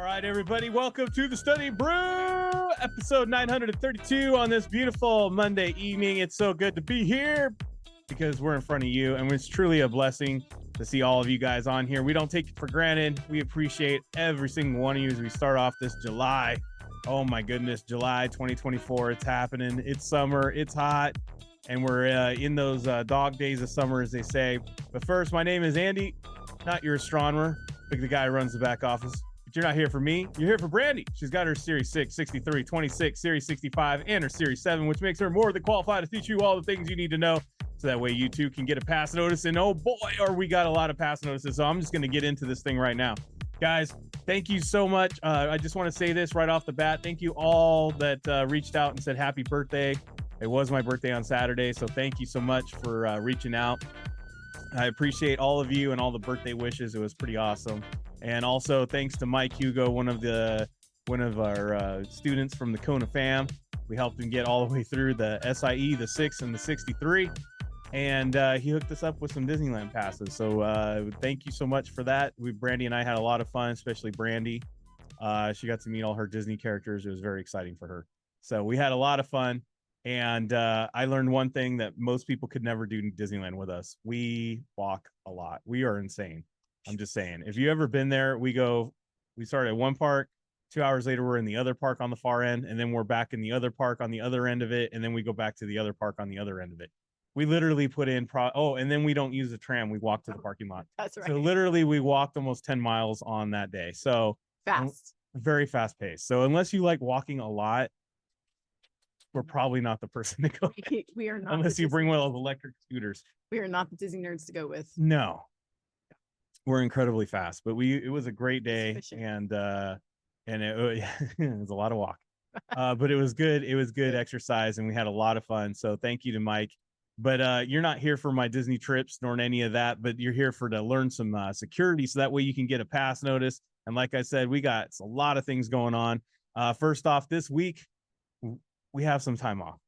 right, everybody, welcome to the Studying Brew, episode 932 on this beautiful Monday evening. It's so good to be here because we're in front of you, and it's truly a blessing to see all of you guys on here. We don't take it for granted. We appreciate every single one of you as we start off this July. Oh my goodness, July 2024. It's happening. It's summer. It's hot. And we're in those dog days of summer, as they say. But first, my name is Andy, not your astronomer, like the guy who runs the back office. But you're not here for me. You're here for Brandy. She's got her Series 6, 63, 26, Series 65, and her Series 7, which makes her more than qualified to teach you all the things you need to know. So that way you too can get a pass notice. And oh boy, are we got a lot of pass notices. So I'm just going to get into this thing right now. Guys, thank you so much. I just want to say this right off the bat. Thank you all that reached out and said happy birthday. It was my birthday on Saturday, so thank you so much for reaching out. I appreciate all of you and all the birthday wishes. It was pretty awesome. And also thanks to Mike Hugo, one of our students from the Kona fam. We helped him get all the way through the SIE, the 6 and the 63. And he hooked us up with some Disneyland passes. So thank you so much for that. Brandy and I had a lot of fun, especially Brandy. She got to meet all her Disney characters. It was very exciting for her. So we had a lot of fun. And I learned one thing that most people could never do in Disneyland with us. We walk a lot. We are insane. I'm just saying. If you ever been there, we start at one park. 2 hours later, we're in the other park on the far end. And then we're back in the other park on the other end of it. And then we go back to the other park on the other end of it. We literally put in and then we don't use the tram. We walk to the parking lot. That's right. So literally we walked almost 10 miles on that day. So Fast. Very fast paced. So unless you like walking a lot, we're probably not the person to go. We are not. Unless you bring one of those electric scooters. We are not the Disney nerds to go with. No. We're incredibly fast, but it was a great day, and it was a lot of walk. But it was good. It was good exercise, and we had a lot of fun. So thank you to Mike. But you're not here for my Disney trips nor any of that, but you're here to learn some security, so that way you can get a pass notice. And like I said, we got a lot of things going on. First off, this week we have some time off.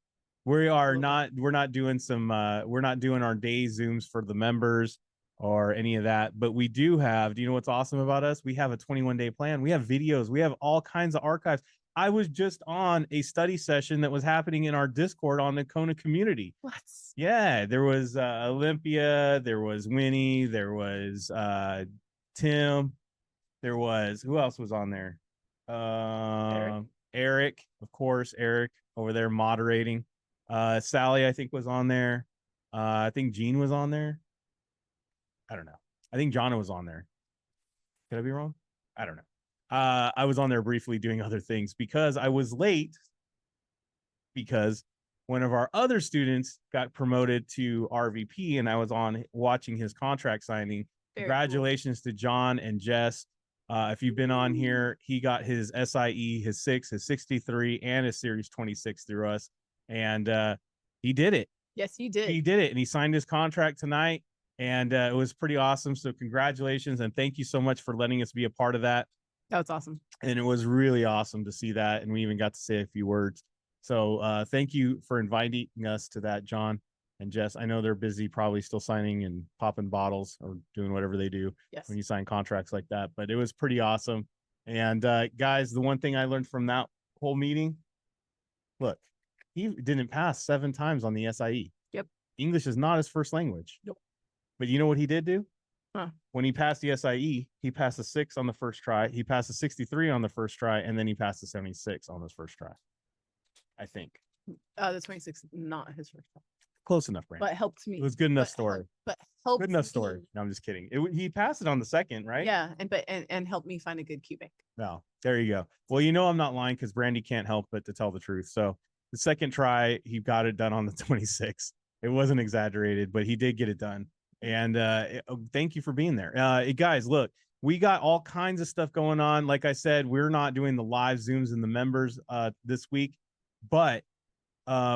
We're not doing our day Zooms for the members or any of that, but we do have, do you know what's awesome about us? We have a 21-day plan. We have videos. We have all kinds of archives. I was just on a study session that was happening in our Discord on the Kona community. What? Yeah, there was Olympia, there was Winnie, there was Tim, there was, who else was on there? Eric, of course, Eric over there moderating. Sally, I think, was on there. I think Gene was on there. I don't know. I think Jonna was on there. Could I be wrong? I don't know. I was on there briefly doing other things because I was late because one of our other students got promoted to RVP and I was on watching his contract signing. Very Congratulations to John and Jess. If you've been on here, he got his SIE, his 6, his 63, and his Series 26 through us. And he did it. Yes, he did. He did it. And he signed his contract tonight. And it was pretty awesome. So congratulations. And thank you so much for letting us be a part of that. That was awesome. And it was really awesome to see that. And we even got to say a few words. So thank you for inviting us to that, John and Jess. I know they're busy, probably still signing and popping bottles or doing whatever they do when you sign contracts like that. But it was pretty awesome. And guys, the one thing I learned from that whole meeting, look, he didn't pass 7 times on the SIE. Yep. English is not his first language. Nope. But you know what he did do? Huh. When he passed the SIE, he passed a 6 on the first try. He passed a 63 on the first try, and then he passed a 76 on his first try. I think. The 26, not his first try. Close enough, Brandon. But helped me. It was good enough story. But helped good enough me. story. No, I'm just kidding. He passed it on the second, right? Yeah, and helped me find a good cue bank. No, there you go. Well, you know I'm not lying because Brandy can't help but to tell the truth. So the second try, he got it done on the 26. It wasn't exaggerated, but he did get it done. And thank you for being there. Guys, look, we got all kinds of stuff going on. Like I said, we're not doing the live Zooms and the members this week, but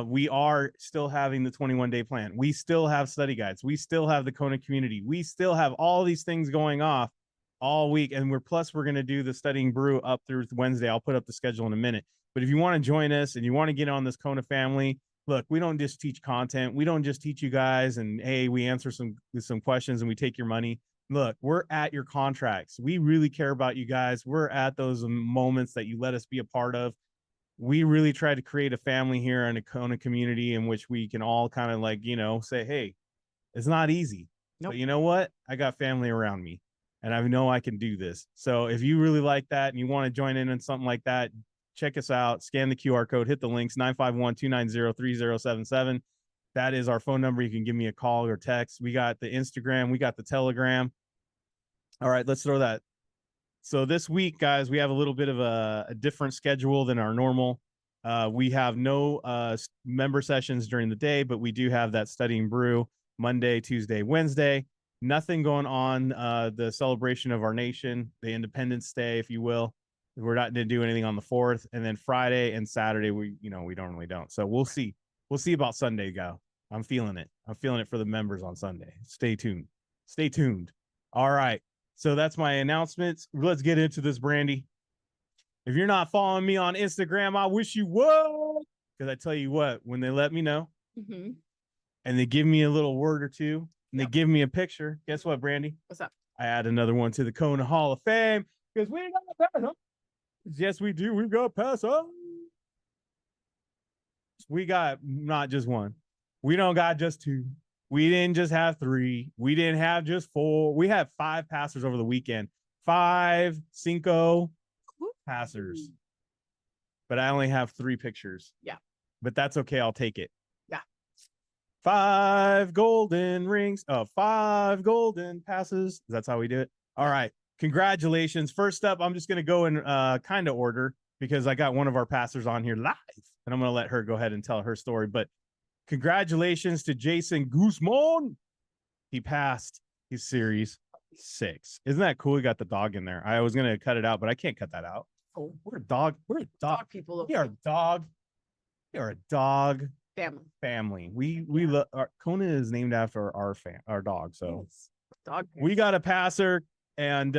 we are still having the 21-day plan. We still have study guides. We still have the Kona community. We still have all these things going off all week. And we're going to do the Studying Brew up through Wednesday. I'll put up the schedule in a minute. But if you want to join us and you want to get on this Kona family, look, we don't just teach content. We don't just teach you guys and, hey, we answer some questions and we take your money. look, we're at your contracts. We really care about you guys. We're at those moments that you let us be a part of. We really try to create a family here in a Kona community in which we can all kind of like, say, hey, it's not easy. Nope. But you know what? I got family around me and I know I can do this. So if you really like that and you want to join in on something like that, check us out. Scan the QR code, hit the links 951-290-3077. That is our phone number. You can give me a call or text. We got the Instagram, we got the Telegram. All right, let's throw that. So this week, guys, we have a little bit of a different schedule than our normal. We have no member sessions during the day, but we do have that Studying Brew Monday, Tuesday, Wednesday. Nothing going on the celebration of our nation, the Independence Day, if you will. We're not going to do anything on the 4th. And then Friday and Saturday, we normally don't. So we'll see. We'll see about Sunday, go. I'm feeling it. I'm feeling it for the members on Sunday. Stay tuned. Stay tuned. All right. So that's my announcements. Let's get into this, Brandy. If you're not following me on Instagram, I wish you would. Because I tell you what, when they let me know Mm-hmm. and they give me a little word or two and they give me a picture, guess what, Brandy? What's up? I add another one to the Kona Hall of Fame because we got to pass up. Yes, we do. We've got to pass up. We got not just one. We don't got just two. We didn't just have three. We didn't have just four. We had 5 passers over the weekend. 5, 5 passers. But I only have 3 pictures. Yeah. But that's okay. I'll take it. Yeah. 5 golden rings. 5 golden passes. That's how we do it. All right. Congratulations. First up, I'm just going to go in kind of order because I got one of our passers on here live. And I'm going to let her go ahead and tell her story. But congratulations to Jason Guzman. He passed his series 6. Isn't that cool? He got the dog in there. I was going to cut it out, but I can't cut that out. Oh, We're a dog. We're a dog people. We are a dog. We are a dog family. We love Kona is named after our dog. So yes. Dog. We got a passer, and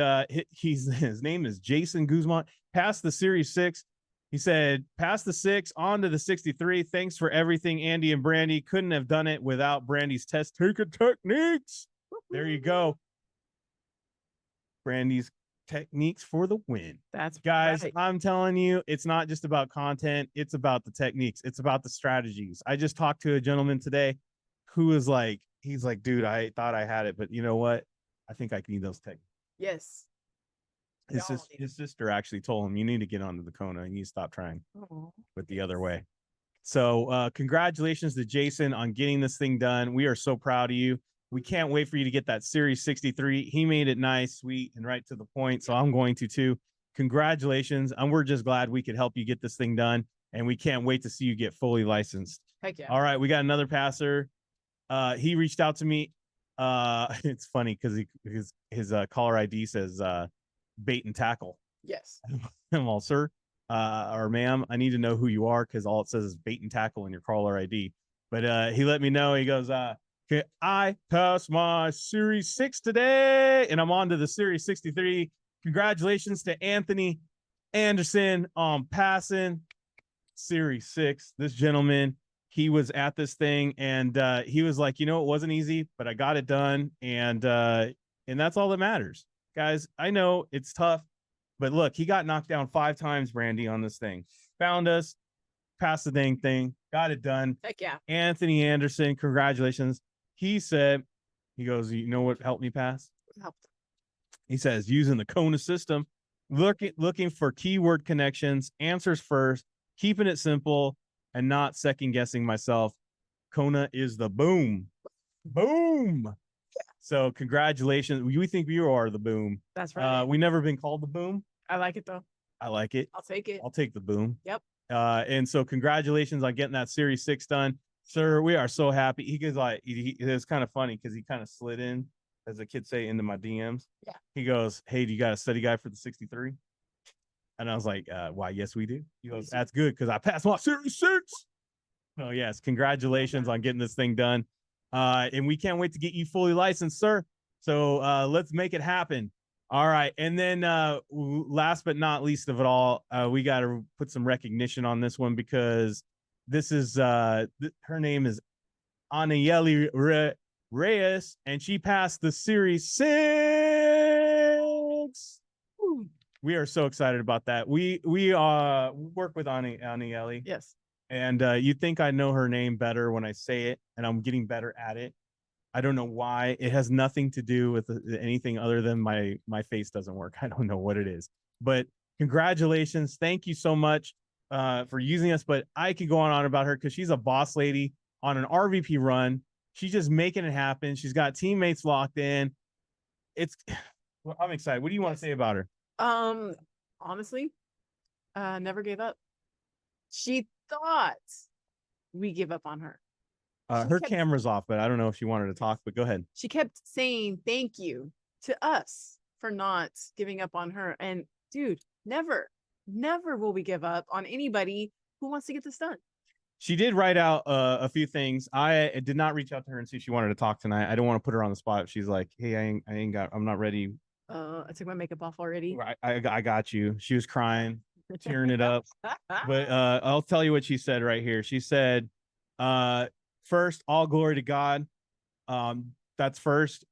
his name is Jason Guzman. Passed the series 6. He said, pass the 6 on to the 63. Thanks for everything, Andy and Brandy. Couldn't have done it without Brandy's test taker techniques. There you go. Brandy's techniques for the win. That's guys, right. I'm telling you, it's not just about content. It's about the techniques. It's about the strategies. I just talked to a gentleman today who is like, he's like, dude, I thought I had it, but you know what? I think I need those techniques. Yes. His sister actually told him, you need to get onto the Kona and you stop trying with the other way. So congratulations to Jason on getting this thing done. We are so proud of you. We can't wait for you to get that Series 63. He made it nice, sweet, and right to the point. So I'm going to too. Congratulations. And we're just glad we could help you get this thing done. And we can't wait to see you get fully licensed. Heck yeah. All right. We got another passer. He reached out to me. It's funny because his caller ID says bait and tackle. Yes. I'm all, sir, or ma'am, I need to know who you are because all it says is bait and tackle in your caller ID. But he let me know. He goes, okay, I passed my Series 6 today, and I'm on to the Series 63. Congratulations to Anthony Anderson on passing Series 6. This gentleman, he was at this thing, and he was like, you know, it wasn't easy, but I got it done, and that's all that matters. Guys, I know it's tough, but look, he got knocked down 5 times, Brandy, on this thing. Found us, passed the dang thing, got it done. Heck yeah. Anthony Anderson, congratulations. He said, he goes, you know what helped me pass? Helped. He says, using the Kona system, looking for keyword connections, answers first, keeping it simple, and not second guessing myself. Kona is the boom. Boom. So congratulations. We think you are the boom. That's right. We never been called the boom. I like it though. I like it. I'll take it. I'll take the boom. Yep. And so congratulations on getting that Series 6 done. Sir, we are so happy. He goes like, it's kind of funny because he kind of slid in, as the kids say, into my DMs. Yeah. He goes, hey, do you got a study guide for the 63? And I was like, why, yes, we do. He goes, that's good because I passed my Series 6. Oh, yes. Congratulations on getting this thing done. And we can't wait to get you fully licensed, sir. So let's make it happen. All right. And then last but not least of it all, we got to put some recognition on this one because this is her name is Anayeli Reyes, and she passed the Series 6. We are so excited about that. We work with Aniele, Yes. and you think I know her name better when I say it, and I'm getting better at it. I don't know why. It has nothing to do with anything other than my face doesn't work. I don't know what it is. But congratulations. Thank you so much for using us. But I could go on about her because she's a boss lady on an RVP run. She's just making it happen. She's got teammates locked in. It's well, I'm excited. What do you want to say about her? Honestly, never gave up. She thought we give up on her. Her camera's off, but I don't know if she wanted to talk, but go ahead. She kept saying thank you to us for not giving up on her. And dude, never will we give up on anybody who wants to get this done. She did write out a few things. I did not reach out to her and see if she wanted to talk tonight. I don't want to put her on the spot. She's like, hey, I'm not ready. I took my makeup off already. I got you. She was crying, tearing it up. But I'll tell you what she said right here. She said, first, all glory to God. That's first.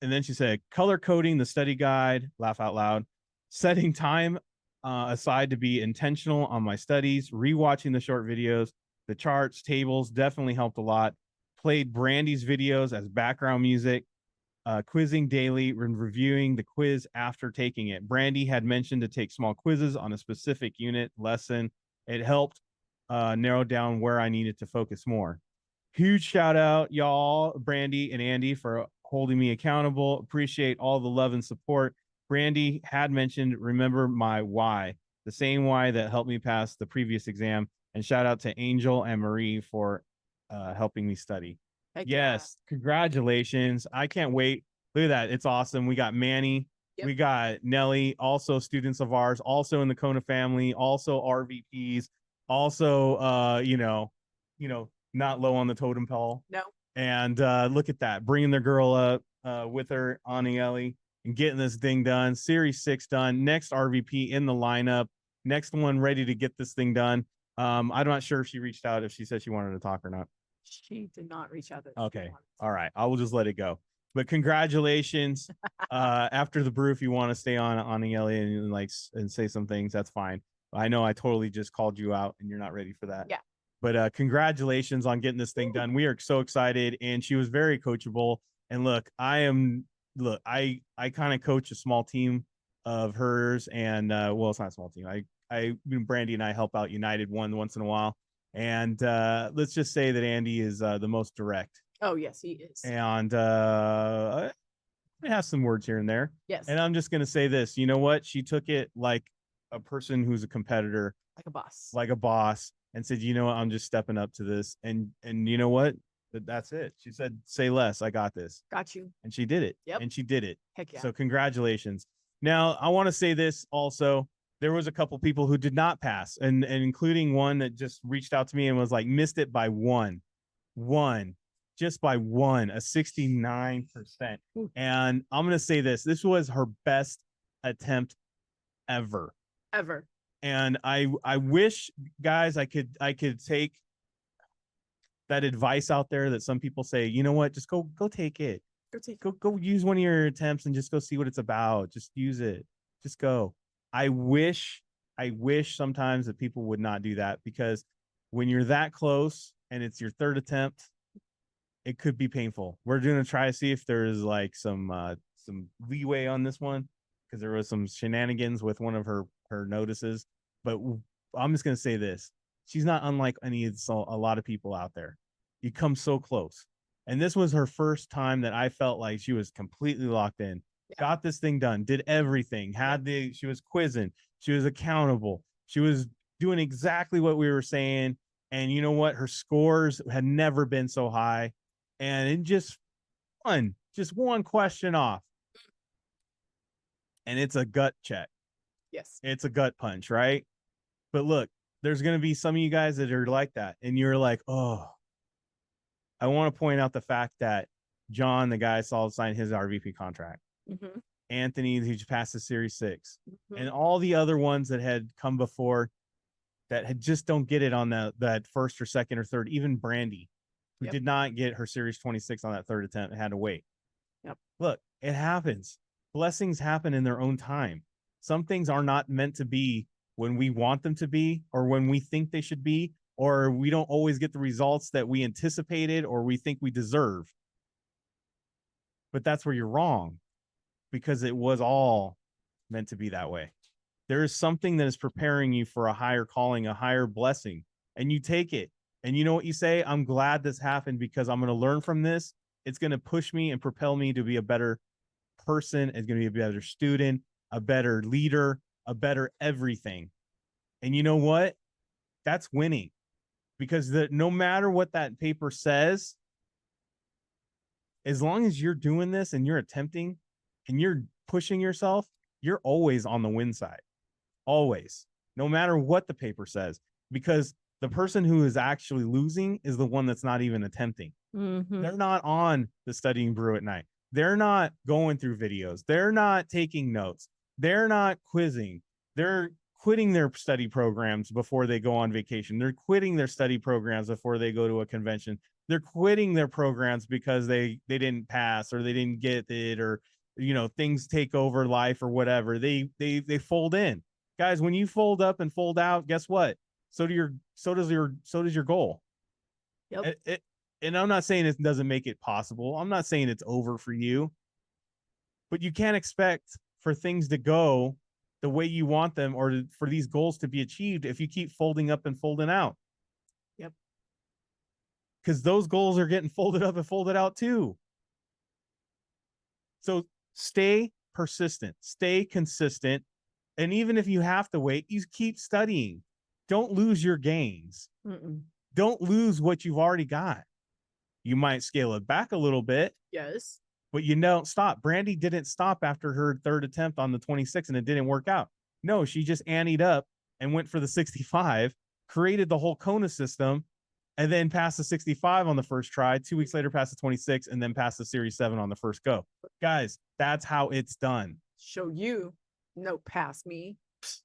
And then she said, color coding the study guide, laugh out loud, setting time aside to be intentional on my studies, rewatching the short videos, the charts, tables definitely helped a lot. Played Brandy's videos as background music, quizzing daily and reviewing the quiz after taking it. Brandy had mentioned to take small quizzes on a specific unit lesson. It helped narrow down where I needed to focus more. Huge shout out, y'all, Brandy and Andy, for holding me accountable. Appreciate all the love and support. Brandy had mentioned, remember my why, the same why that helped me pass the previous exam. And shout out to Angel and Marie for helping me study. Heck yes, yeah. Congratulations. I can't wait. Look at that. It's awesome. We got Manny. Yep. We got Nelly, also students of ours, also in the Kona family, also RVPs, also not low on the totem pole. No. And look at that, bringing their girl up with her, Aniele, and getting this thing done. Series 6 done. Next RVP in the lineup. Next one ready to get this thing done. I'm not sure if she reached out, if she said she wanted to talk or not. She did not reach out. Okay. All right. I will just let it go. But congratulations. After the brew, if you want to stay on Aniele and say some things, that's fine. I know I totally just called you out and you're not ready for that. Yeah. But congratulations on getting this thing done. We are so excited, and she was very coachable. And look, I kind of coach a small team of hers, and well, it's not a small team. Brandy and I help out United once in a while, and let's just say that Andy is the most direct. Oh yes, he is. And it has some words here and there. Yes. And I'm just gonna say this. You know what? She took it like a person who's a competitor, like a boss. And said, you know what, I'm just stepping up to this. And you know what? That's it. She said, say less. I got this. Got you. And she did it. Yep. And she did it. Heck yeah. So congratulations. Now, I want to say this also. There was a couple people who did not pass, and including one that just reached out to me and was like, missed it by just by one, a 69%. Ooh. And I'm going to say this. This was her best attempt ever. And I wish, guys, I could take that advice out there that some people say, you know what, just go take it. Go use one of your attempts and just go see what it's about. Just use it. Just go. I wish sometimes that people would not do that, because when you're that close and it's your third attempt, it could be painful. We're going to try to see if there's like some leeway on this one, because there was some shenanigans with one of her notices. But I'm just going to say this. She's not unlike a lot of people out there. You come so close. And this was her first time that I felt like she was completely locked in. Yeah. Got this thing done, did everything, she was quizzing, she was accountable, she was doing exactly what we were saying. And you know what? Her scores had never been so high. And it just one question off. And it's a gut check. Yes. It's a gut punch, right? But look, there's going to be some of you guys that are like that. And you're like, oh, I want to point out the fact that John, the guy I saw sign his RVP contract. Mm-hmm. Anthony, who just passed the Series 6. Mm-hmm. And all the other ones that had come before that had just don't get it on that first or second or third. Even Brandy, who did not get her Series 26 on that third attempt, had to wait. Yep. Look, it happens. Blessings happen in their own time. Some things are not meant to be when we want them to be, or when we think they should be, or we don't always get the results that we anticipated or we think we deserve. But that's where you're wrong, because it was all meant to be that way. There is something that is preparing you for a higher calling, a higher blessing, and you take it. And you know what you say? I'm glad this happened because I'm going to learn from this. It's going to push me and propel me to be a better person. It's going to be a better student, a better leader, a better everything. And you know what? That's winning, because no matter what that paper says, as long as you're doing this and you're attempting and you're pushing yourself, you're always on the win side. Always. No matter what the paper says, because the person who is actually losing is the one that's not even attempting. Mm-hmm. They're not on the Studying Brew at night. They're not going through videos. They're not taking notes. They're not quizzing. They're quitting their study programs before they go on vacation. They're quitting their study programs before they go to a convention. They're quitting their programs because they didn't pass, or they didn't get it, or things take over life or whatever. They fold in. Guys, when you fold up and fold out, guess what? So does your goal. Yep. And I'm not saying it doesn't make it possible. I'm not saying it's over for you, but you can't expect for things to go the way you want them, or for these goals to be achieved, if you keep folding up and folding out. Yep. Because those goals are getting folded up and folded out too. So stay persistent, stay consistent. And even if you have to wait, you keep studying. Don't lose your gains. Don't lose what you've already got. You might scale it back a little bit. Yes. But you don't stop. Brandy didn't stop after her third attempt on the 26 and it didn't work out. No, she just anteed up and went for the 65, created the whole Kona system, and then passed the 65 on the first try. 2 weeks later, passed the 26, and then passed the Series 7 on the first go. Guys, that's how it's done. Show you, no, pass me.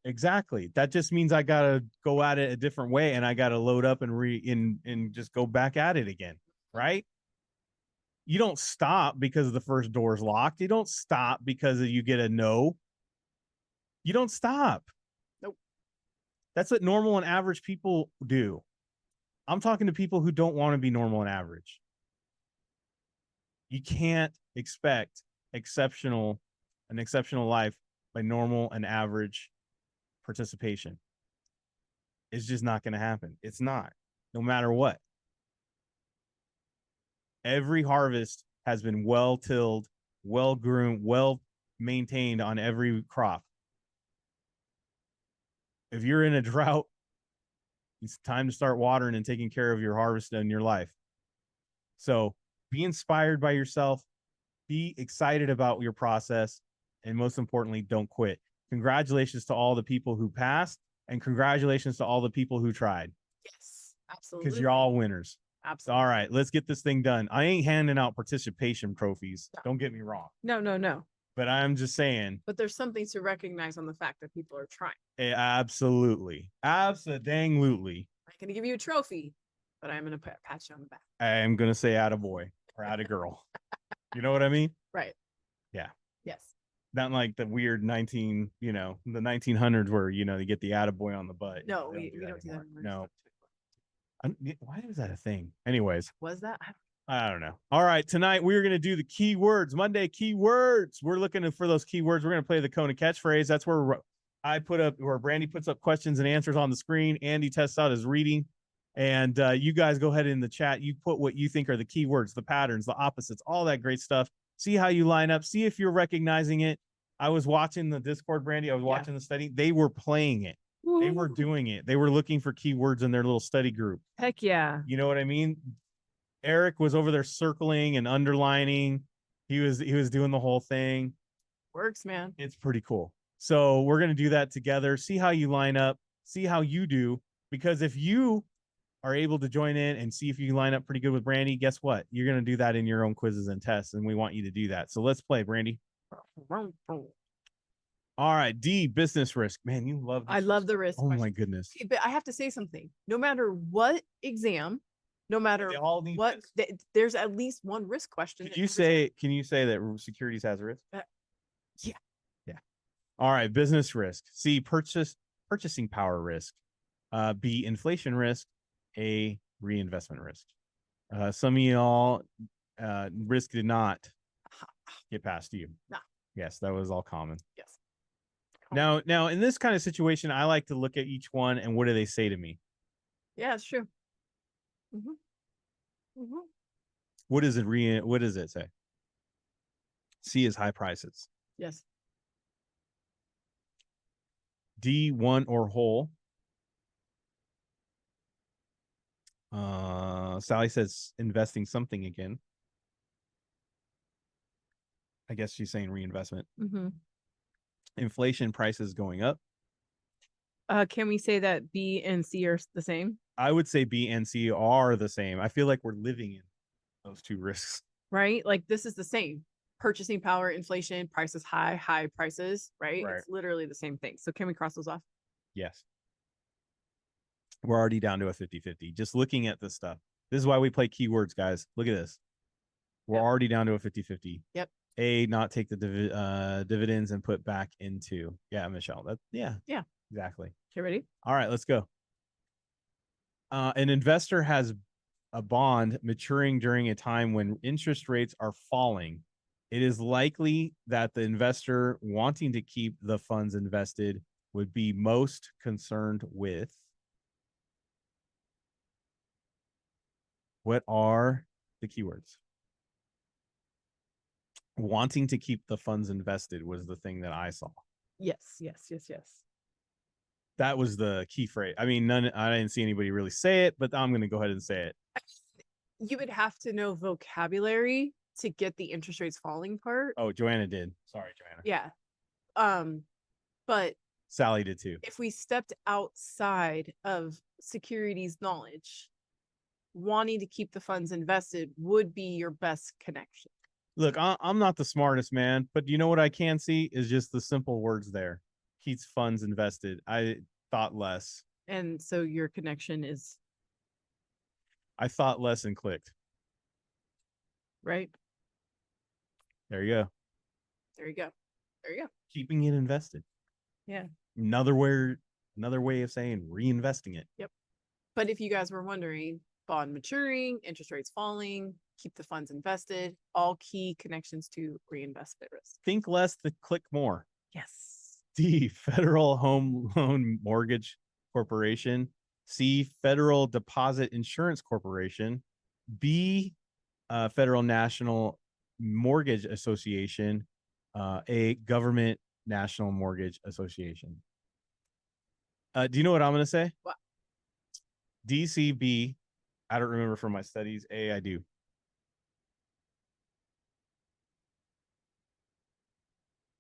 Exactly. That just means I got to go at it a different way, and I got to load up and just go back at it again, right? You don't stop because the first door is locked. You don't stop because you get a no. You don't stop. Nope. That's what normal and average people do. I'm talking to people who don't want to be normal and average. You can't expect an exceptional life by normal and average participation. It's just not going to happen. It's not, no matter what. Every harvest has been well tilled, well groomed, well maintained on every crop. If you're in a drought, it's time to start watering and taking care of your harvest in your life. So be inspired by yourself, be excited about your process, and most importantly, don't quit. Congratulations to all the people who passed, and congratulations to all the people who tried. Yes, absolutely. Because you're all winners. Absolutely. All right, let's get this thing done. I ain't handing out participation trophies. No. Don't get me wrong. No. But I'm just saying. But there's something to recognize on the fact that people are trying. Absolutely. Absolutely. I'm not going to give you a trophy, but I'm going to pat you on the back. I am going to say attaboy or attagirl. You know what I mean? Right. Yeah. Yes. Not like the weird the 1900s where, you get the attaboy on the butt. No, we don't do that anymore. No. Why was that a thing? Anyways. Was that? I don't know. All right. Tonight, we're going to do the keywords. Monday keywords. We're looking for those keywords. We're going to play the Kona Catchphrase. That's where where Brandy puts up questions and answers on the screen. Andy tests out his reading. And you guys go ahead in the chat. You put what you think are the keywords, the patterns, the opposites, all that great stuff. See how you line up. See if you're recognizing it. I was watching the Discord, Brandy. I was watching the study. They were playing it. They were doing it. They were looking for keywords in their little study group. Heck yeah. You know what I mean? Eric was over there circling and underlining. He was doing the whole thing. Works, man. It's pretty cool. So we're going to do that together. See how you line up. See how you do. Because if you are able to join in and see if you line up pretty good with Brandy, guess what? You're going to do that in your own quizzes and tests. And we want you to do that. So let's play, Brandy. All right, D, business risk. Man, you love this. I love the risk. Oh my goodness. But I have to say something. No matter what exam, no matter what, there's at least one risk question. Can you say that securities has a risk? Yeah. All right, business risk. C, purchasing power risk. B, inflation risk. A, reinvestment risk. Some of y'all risk did not get past you. No. Yes, that was all common. Yes. Now, in this kind of situation, I like to look at each one and what do they say to me? Yeah, it's true. Mm-hmm. Mm-hmm. What does it say? C is high prices. Yes. D, one or whole. Sally says investing something again. I guess she's saying reinvestment. Mm-hmm. Inflation, prices going up. Can we say that B and C are the same? I would say B and C are the same. I feel like we're living in those two risks. Right? Like this is the same. Purchasing power, inflation, prices high prices, right? Right. It's literally the same thing. So can we cross those off? Yes. We're already down to a 50-50. Just looking at this stuff. This is why we play keywords, guys. Look at this. We're already down to a 50-50. Yep. A, not take the dividends and put back into. Yeah, Michelle. Yeah, exactly. Okay, ready? All right, let's go. An investor has a bond maturing during a time when interest rates are falling. It is likely that the investor wanting to keep the funds invested would be most concerned with. What are the keywords? Wanting to keep the funds invested was the thing that I saw. Yes. That was the key phrase. I mean, I didn't see anybody really say it, but I'm going to go ahead and say it. You would have to know vocabulary to get the interest rates falling part. Oh, Joanna did. Sorry, Joanna. Yeah. But Sally did too. if we stepped outside of securities knowledge, wanting to keep the funds invested would be your best connection. Look, I'm not the smartest man, but you know what I can see is just the simple words there. Keeps funds invested. I thought less. And so your connection is I thought less and clicked. right. There you go. There you go. Keeping it invested. Yeah. Another way of saying reinvesting it. Yep. But if you guys were wondering, bond maturing, interest rates falling, keep the funds invested, all key connections to reinvestment risk. Think less to click more. Yes. D, Federal Home Loan Mortgage Corporation. C, Federal Deposit Insurance Corporation. B, Federal National Mortgage Association. A, Government National Mortgage Association. Do you know what I'm going to say? What? DCB. I don't remember from my studies. A, I do.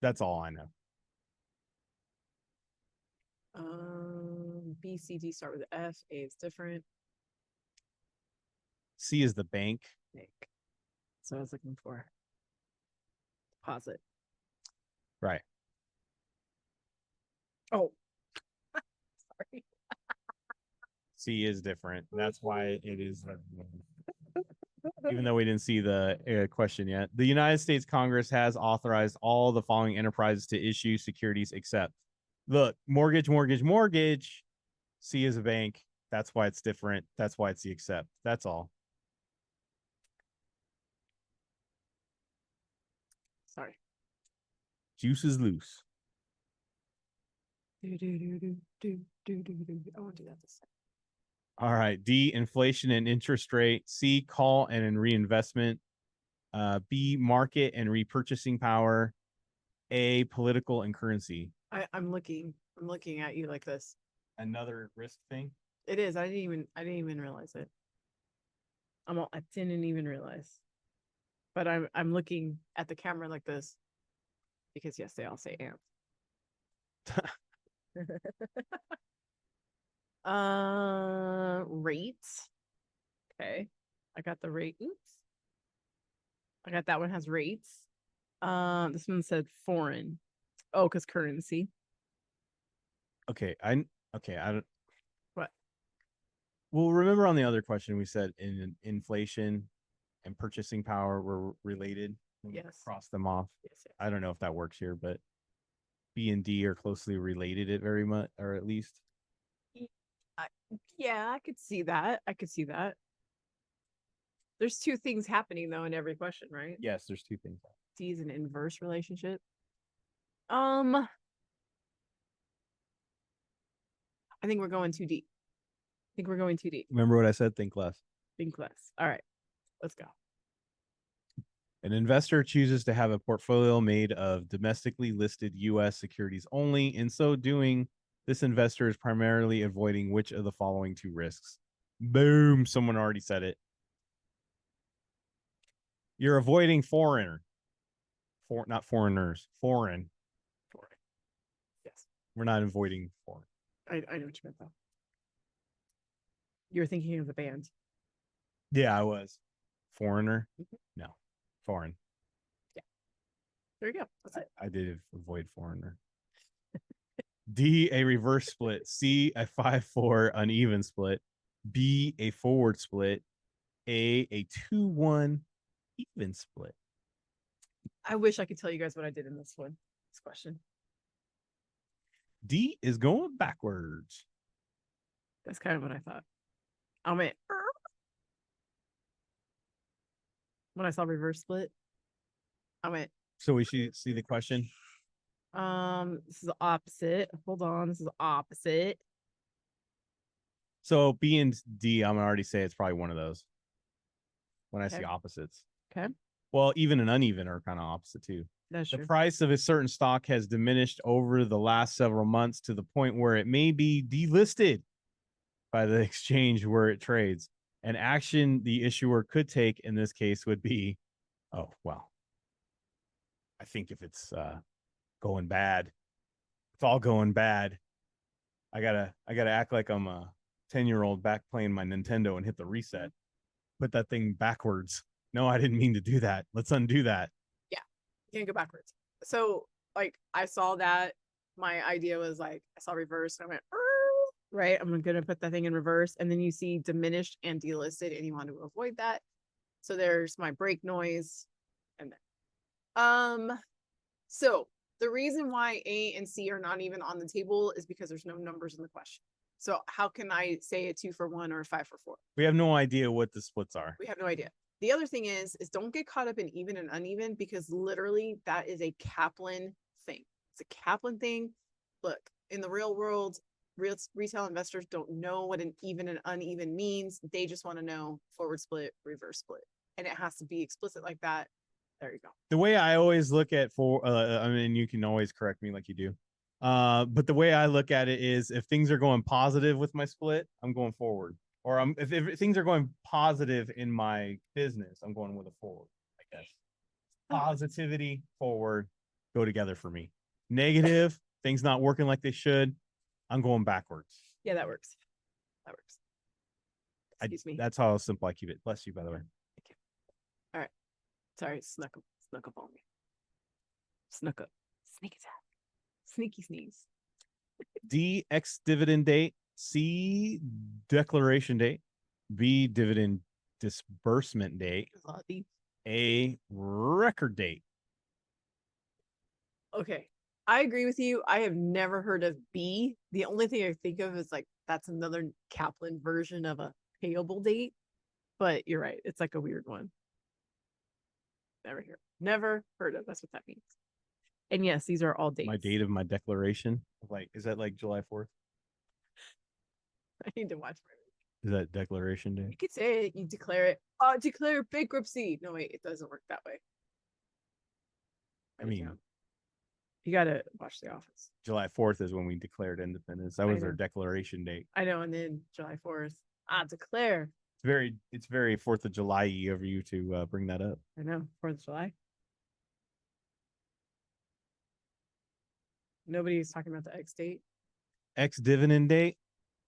That's all I know. B, C, D start with F. A is different. C is the bank. Bank. So I was looking for deposit. Right. Oh, sorry. C is different. That's why it is. Even though we didn't see the question yet, the United States Congress has authorized all the following enterprises to issue securities except, look, mortgage. C is a bank. That's why it's different. That's why it's the except. That's all. Sorry. Juice is loose. I won't do that this time. All right. D, inflation and interest rate. C, call and reinvestment. B, market and repurchasing power. A, political and currency. I'm looking at you like this. Another risk thing. It is. I didn't even realize it. I didn't even realize. But I'm looking at the camera like this because yes, they all say amp. Rates. Okay. I got the rate. Oops. I got that one has rates. This one said foreign. Oh, because currency. Okay. I don't. What? Well, remember on the other question we said inflation and purchasing power were related. Yes. Cross them off. Yes. I don't know if that works here, but B and D are closely related at very much, or at least. Yeah, I could see that. I could see that. There's two things happening though in every question, right? Yes, there's two things. D is an inverse relationship. I think we're going too deep. I think we're going too deep. Remember what I said? Think less. Think less. All right, let's go. An investor chooses to have a portfolio made of domestically listed U.S. securities only. In so doing, this investor is primarily avoiding which of the following two risks? Boom. Someone already said it. You're avoiding foreigner. Not foreigners. Foreign. Yes. We're not avoiding foreign. I know what you meant though. You're thinking of the band. Yeah, I was. Foreigner? No. Foreign. Yeah. There you go. That's it. I did avoid foreigner. D, a reverse split. C, a 5-4 uneven split. B, a forward split. A 2-1 even split. I wish I could tell you guys what I did in this one. This question. D is going backwards. That's kind of what I thought. I went when I saw reverse split. I went. So we should see the question. This is opposite. Hold on, this is opposite. So B and D, I'm gonna already say it's probably one of those. When I see opposites. Okay. Well, even and uneven are kind of opposite too. That's the true. price of a certain stock has diminished over the last several months to the point where it may be delisted by the exchange where it trades. An action the issuer could take in this case would be, oh, well, I think if it's going bad, it's all going bad. I gotta act like I'm a 10-year-old back playing my Nintendo and hit the reset. Put that thing backwards. No, I didn't mean to do that. Let's undo that. Yeah, you can't go backwards. So, like, I saw that. My idea was like, I saw reverse, and I went, right. I'm gonna put that thing in reverse, and then you see diminished and delisted, and you want to avoid that. So there's my break noise, and then, so the reason why A and C are not even on the table is because there's no numbers in the question. So how can I say a 2 for 1 or a 5 for 4? We have no idea what the splits are. We have no idea. The other thing is don't get caught up in even and uneven, because literally that is a Kaplan thing. It's a Kaplan thing. Look, in the real world, retail investors don't know what an even and uneven means. They just want to know forward split, reverse split. And it has to be explicit like that. There you go. The way I always look at I mean, you can always correct me like you do. But the way I look at it is if things are going positive with my split, I'm going forward. Or if things are going positive in my business, I'm going with a forward, I guess. Positivity, forward, go together for me. Negative, things not working like they should, I'm going backwards. Yeah, that works. That works. Excuse me. That's how simple I keep it. Bless you, by the way. Thank you. All right. Sorry, snuck up on me. Snuck up. Sneak attack. Sneaky sneeze. D, ex-dividend date. C, declaration date. B, dividend disbursement date. A, record date. Okay. I agree with you. I have never heard of B. The only thing I think of is like that's another Kaplan version of a payable date. But you're right. It's like a weird one. Never heard of. That's what that means. And yes, these are all dates. My date of my declaration. Like, is that like July 4th? I need to watch. Is that declaration day? You could say it. You declare it. Declare bankruptcy. No, wait, it doesn't work that way. I mean, you gotta watch The Office. July 4th is when we declared independence. That was our declaration date. I know, and then July 4th. Declare. It's very 4th of July-y of you to bring that up. I know, 4th of July. Nobody's talking about the X date. X dividend date?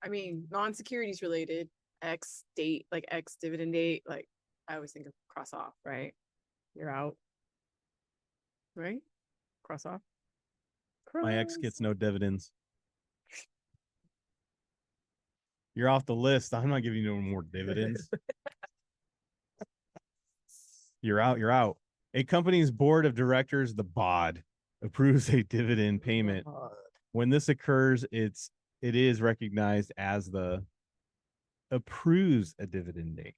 I mean, non-securities related. X date, like X dividend date. Like, I always think of cross off, right? You're out. Right? Cross off. My ex gets no dividends. You're off the list. I'm not giving you no more dividends. You're out. A company's board of directors, the BOD, approves a dividend payment. When this occurs, it is recognized as the approves a dividend date.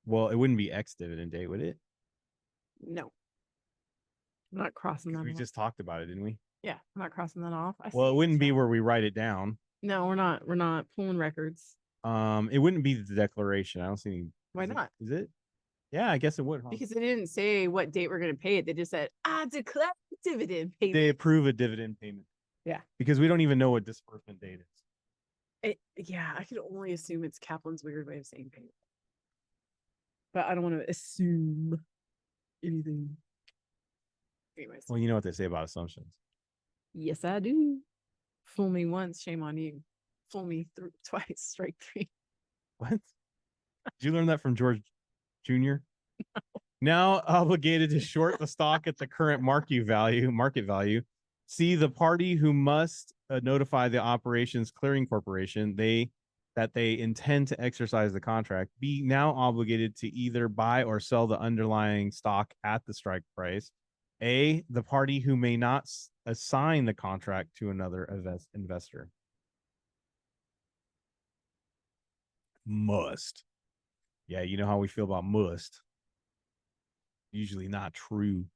Well, it wouldn't be X dividend date, would it? No. I'm not crossing that We off. just talked about it, didn't we? Yeah, I'm not crossing that off. Well, it wouldn't be where we write it down. No, we're not. We're not pulling records. It wouldn't be the declaration. I don't see any. Why not? Is it? Yeah, I guess it would. Huh? Because they didn't say what date we're going to pay it. They just said, declare dividend payment. They approve a dividend payment. Yeah. Because we don't even know what disbursement date is. Yeah, I could only assume it's Kaplan's weird way of saying payment. But I don't want to assume anything. Anyways. Well, you know what they say about assumptions. Yes, I do. Fool me once, shame on you. Fool me twice, strike three. What? Did you learn that from George Jr.? No. Now obligated to short the stock at the current market value. C, the party who must notify the operations clearing corporation that they intend to exercise the contract. B, now obligated to either buy or sell the underlying stock at the strike price. A, the party who may not assign the contract to another investor. Must. Yeah, you know how we feel about must. Usually not true.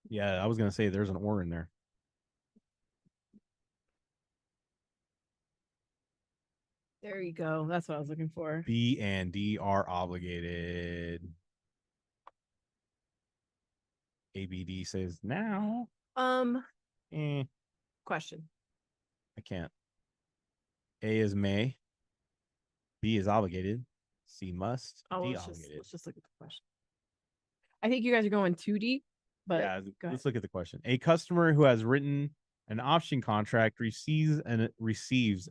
Yeah, I was going to say there's an or in there. There you go. That's what I was looking for. B and D are obligated. ABD says now. Question. I can't. A is may. B is obligated. C must. D obligated. Let's just look at the question. I think you guys are going too deep, but yeah, let's look at the question. A customer who has written an option contract receives an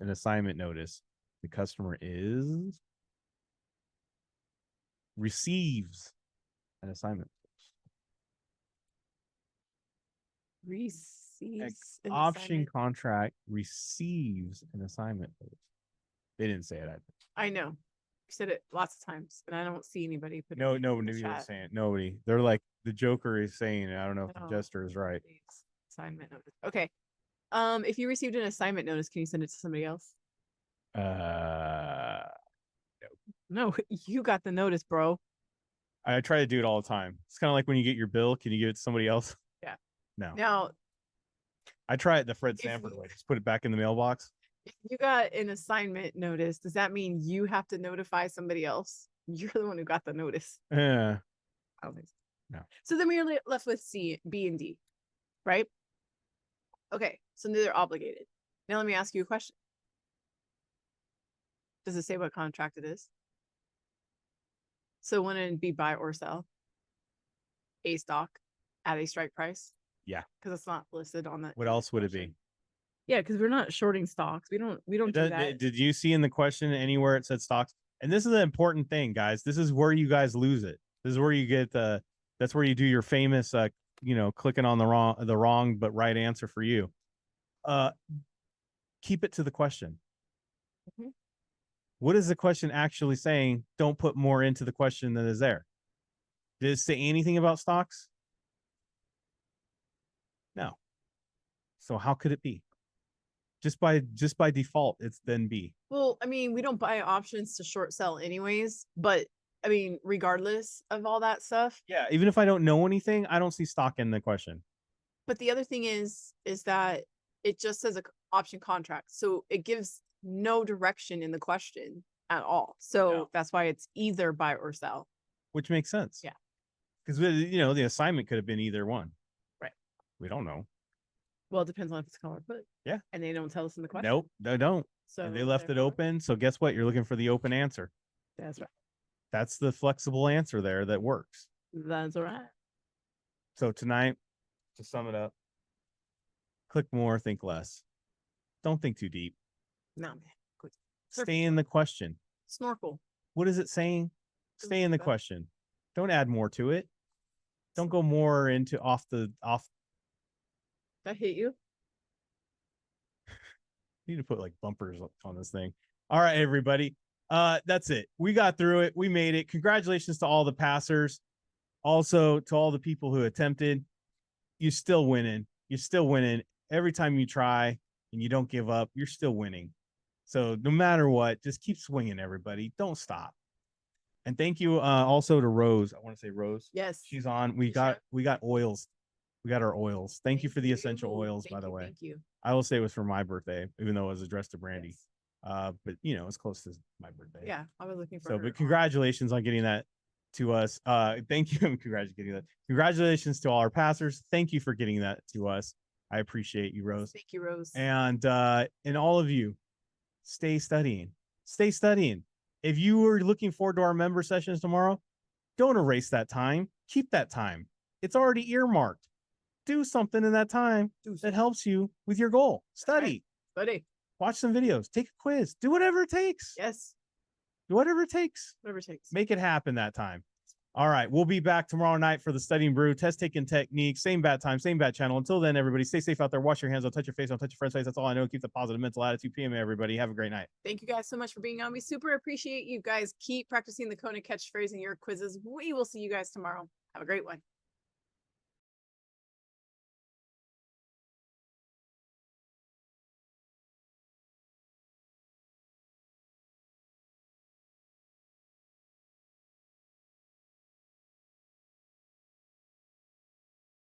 assignment notice. The customer receives an assignment. Option contract receives an assignment notice. They didn't say it. I know. You said it lots of times, and I don't see anybody put it. Nobody is saying it. Nobody. They're like the Joker is saying it. I don't know if the jester is right. Assignment notice. Okay. If you received an assignment notice, can you send it to somebody else? No, you got the notice, bro. I try to do it all the time. It's kind of like when you get your bill, can you give it to somebody else? Yeah. No. Now, I try it the Fred Sanford way. Just put it back in the mailbox. If you got an assignment notice, does that mean you have to notify somebody else? You're the one who got the notice. Yeah. I don't think so. No. So then we're left with C, B, and D, right? Okay, so they're obligated. Now let me ask you a question. Does it say what contract it is? So wouldn't it be buy or sell a stock at a strike price? Yeah. Because it's not listed on that. What else would it be? Yeah, because we're not shorting stocks. We don't do that. Did you see in the question anywhere it said stocks? And this is an important thing, guys. This is where you guys lose it. This is where you get that's where you do your famous clicking on the wrong but right answer for you. Keep it to the question. Mm-hmm. What is the question actually saying? Don't put more into the question than is there. Did it say anything about stocks? No. So how could it be? Just by default, it's then B. Well, I mean, we don't buy options to short sell anyways, but I mean, regardless of all that stuff. Yeah, even if I don't know anything, I don't see stock in the question. But the other thing is that it just says an option contract. So it gives no direction in the question at all. So that's why it's either buy or sell. Which makes sense. Yeah. Because, the assignment could have been either one. Right. We don't know. Well, it depends on if it's call or put. Yeah. And they don't tell us in the question. Nope, they don't. So and they left it open. So guess what? You're looking for the open answer. That's right. That's the flexible answer there that works. That's all right. So tonight, to sum it up, click more, think less. Don't think too deep. No, man. Good. Stay in the question. Snorkel. What is it saying? Stay in the question. Don't add more to it. Don't go more into off. That hit you? Need to put like bumpers on this thing. All right, everybody. That's it. We got through it. We made it. Congratulations to all the passers. Also to all the people who attempted. You're still winning. You're still winning. Every time you try and you don't give up, you're still winning. So no matter what, just keep swinging, everybody. Don't stop. And thank you also to Rose. I want to say Rose. Yes. She's on. We got oils. We got our oils. Thank you for the essential oils, by the way. Thank you. I will say it was for my birthday, even though it was addressed to Brandy. Yes. But you know, it's close to my birthday. Yeah, I was looking for. So, but congratulations on getting that to us. Thank you. Congratulations to all our passers. Thank you for getting that to us. I appreciate you, Rose. Thank you, Rose. And all of you, stay studying. Stay studying. If you are looking forward to our member sessions tomorrow, don't erase that time. Keep that time. It's already earmarked. Do something in that time that helps you with your goal. Study. Right. Study. Watch some videos. Take a quiz. Do whatever it takes. Yes. Do whatever it takes. Whatever it takes. Make it happen that time. All right. We'll be back tomorrow night for the Studying Brew test taking technique. Same bat time, same bat channel. Until then, everybody, stay safe out there. Wash your hands. Don't touch your face. Don't touch your friend's face. That's all I know. Keep the positive mental attitude. PM, everybody. Have a great night. Thank you guys so much for being on. We super appreciate you guys. Keep practicing the Kona Catchphrase in your quizzes. We will see you guys tomorrow. Have a great one.